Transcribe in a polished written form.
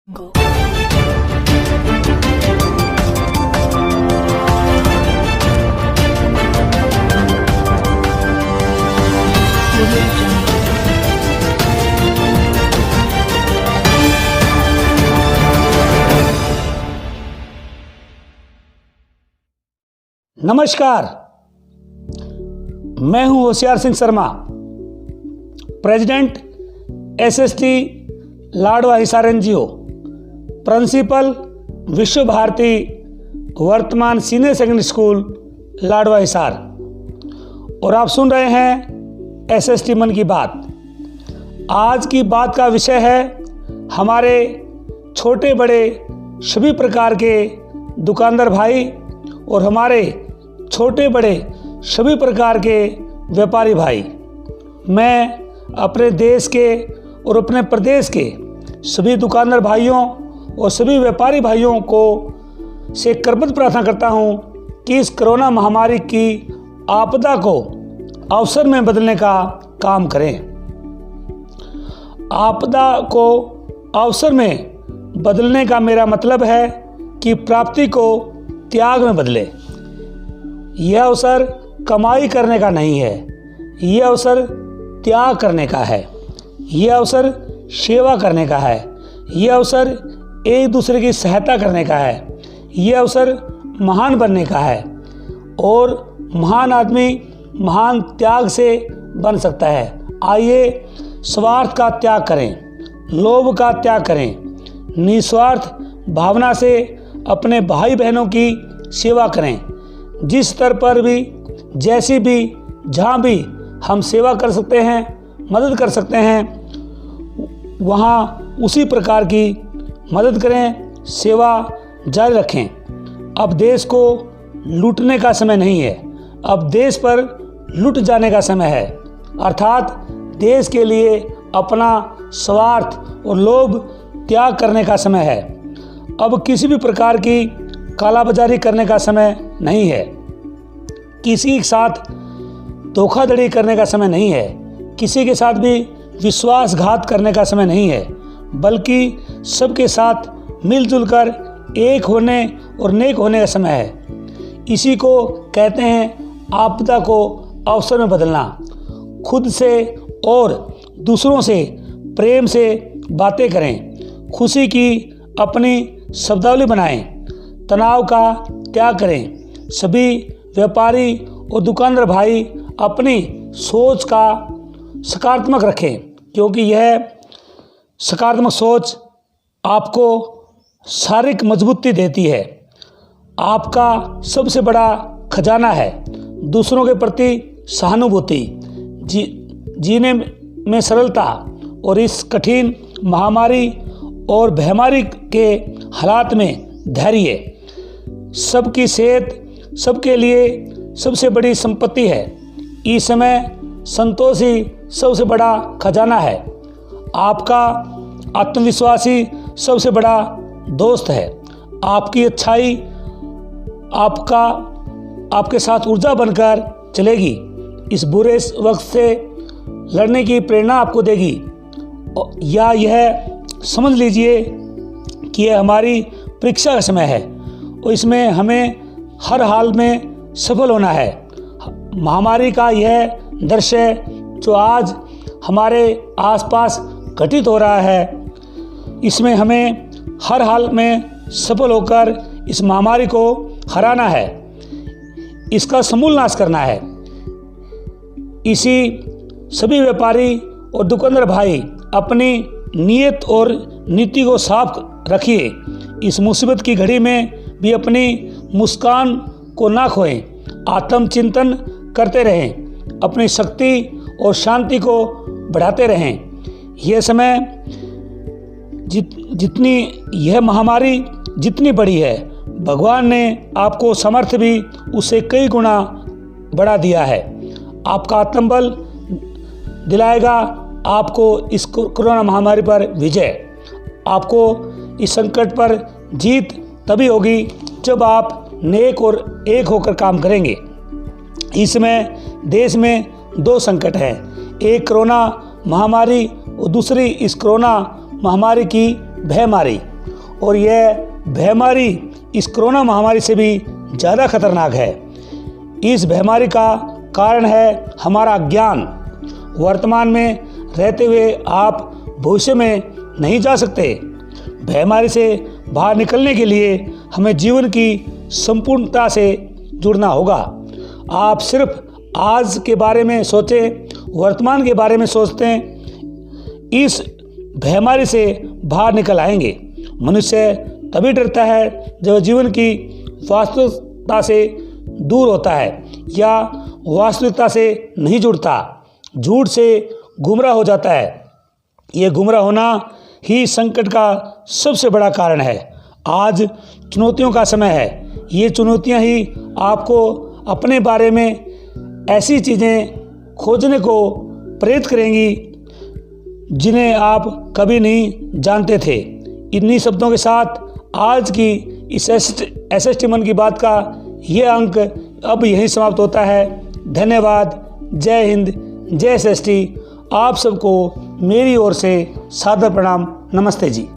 Go. नमस्कार, मैं हूं Hoshiyar Singh Sharma, president SST Ladwa Hisar NGO, principal Vishwa Bharati वर्तमान senior secondary school Ladwa Hisar, और आप सुन रहे हैं एसएसटी मन की बात। आज की बात का विषय है हमारे छोटे बड़े सभी प्रकार के दुकानदार भाई और हमारे छोटे बड़े सभी प्रकार के व्यापारी भाई। मैं अपने देश के और अपने प्रदेश के सभी दुकानदार भाइयों और सभी व्यापारी भाइयों को से करबद्ध प्रार्थना करता हूं कि इस कोरोना महामारी की आपदा को अवसर में बदलने का काम करें। आपदा को अवसर में बदलने का मेरा मतलब है कि प्राप्ति को त्याग में बदले। यह अवसर कमाई करने का नहीं है, यह अवसर त्याग करने का है, यह अवसर सेवा करने का है, यह अवसर एक दूसरे की सहायता करने का है, यह अवसर महान बनने का है। और महान आदमी महान त्याग से बन सकता है। आइए स्वार्थ का त्याग करें, लोभ का त्याग करें, निस्वार्थ भावना से अपने भाई बहनों की सेवा करें। जिस स्तर पर भी, जैसी भी, जहाँ भी हम सेवा कर सकते हैं, मदद कर सकते हैं, वहाँ उसी प्रकार की मदद करें, सेवा जारी रखें। अब देश को लूटने का समय नहीं है, अब देश पर लूट जाने का समय है। अर्थात देश के लिए अपना स्वार्थ और लोभ त्याग करने का समय है। अब किसी भी प्रकार की कालाबाजारी करने का समय नहीं है, किसी के साथ धोखाधड़ी करने का समय नहीं है, किसी के साथ भी विश्वासघात करने का समय नहीं है, बल्कि सबके साथ मिलजुल कर एक होने और नेक होने का समय है। इसी को कहते हैं आपदा को अवसर में बदलना। खुद से और दूसरों से प्रेम से बातें करें, खुशी की अपनी शब्दावली बनाएं, तनाव का त्याग करें। सभी व्यापारी और दुकानदार भाई अपनी सोच का सकारात्मक रखें, क्योंकि यह सकारात्मक सोच आपको शारीरिक मजबूती देती है। आपका सबसे बड़ा खजाना है दूसरों के प्रति सहानुभूति, जीने में सरलता और इस कठिन महामारी और बेमारी के हालात में धैर्य। सबकी सेहत सबके लिए सबसे बड़ी संपत्ति है। इस समय संतोष ही सबसे बड़ा खजाना है। आपका आत्मविश्वास ही सबसे बड़ा दोस्त है। आपकी अच्छाई आपके साथ ऊर्जा बनकर चलेगी, इस बुरे वक्त से लड़ने की प्रेरणा आपको देगी। या यह समझ लीजिए कि यह हमारी परीक्षा का समय है और इसमें हमें हर हाल में सफल होना है। महामारी का यह दृश्य जो आज हमारे आसपास घटित हो रहा है, इसमें हमें हर हाल में सफल होकर इस महामारी को हराना है, इसका समूल नाश करना है। इसी सभी व्यापारी और दुकानदार भाई अपनी नीयत और नीति को साफ रखिए। इस मुसीबत की घड़ी में भी अपनी मुस्कान को ना खोएं, आत्मचिंतन करते रहें, अपनी शक्ति और शांति को बढ़ाते रहें। यह समय जितनी यह महामारी जितनी बड़ी है, भगवान ने आपको सामर्थ्य भी उससे कई गुना बढ़ा दिया है। आपका आत्मबल दिलाएगा आपको इस कोरोना महामारी पर विजय। आपको इस संकट पर जीत तभी होगी जब आप नेक और एक होकर काम करेंगे। इसमें देश में दो संकट हैं, एक कोरोना महामारी और दूसरी इस कोरोना महामारी की भयमारी। और यह बीमारी इस कोरोना महामारी से भी ज़्यादा खतरनाक है। इस बीमारी का कारण है हमारा अज्ञान। वर्तमान में रहते हुए आप भविष्य में नहीं जा सकते। बीमारी से बाहर निकलने के लिए हमें जीवन की संपूर्णता से जुड़ना होगा। आप सिर्फ आज के बारे में सोचें, वर्तमान के बारे में सोचते हैं, इस बीमारी से बाहर निकल आएंगे। मनुष्य तभी डरता है जब जीवन की वास्तविकता से दूर होता है या वास्तविकता से नहीं जुड़ता, झूठ से गुमराह हो जाता है। ये गुमराह होना ही संकट का सबसे बड़ा कारण है। आज चुनौतियों का समय है। ये चुनौतियां ही आपको अपने बारे में ऐसी चीज़ें खोजने को प्रेरित करेंगी जिन्हें आप कभी नहीं जानते थे। इन्हीं शब्दों के साथ आज की इस SST मन की बात का ये अंक अब यहीं समाप्त होता है। धन्यवाद। जय हिंद, जय SST। आप सबको मेरी ओर से सादर प्रणाम। नमस्ते जी।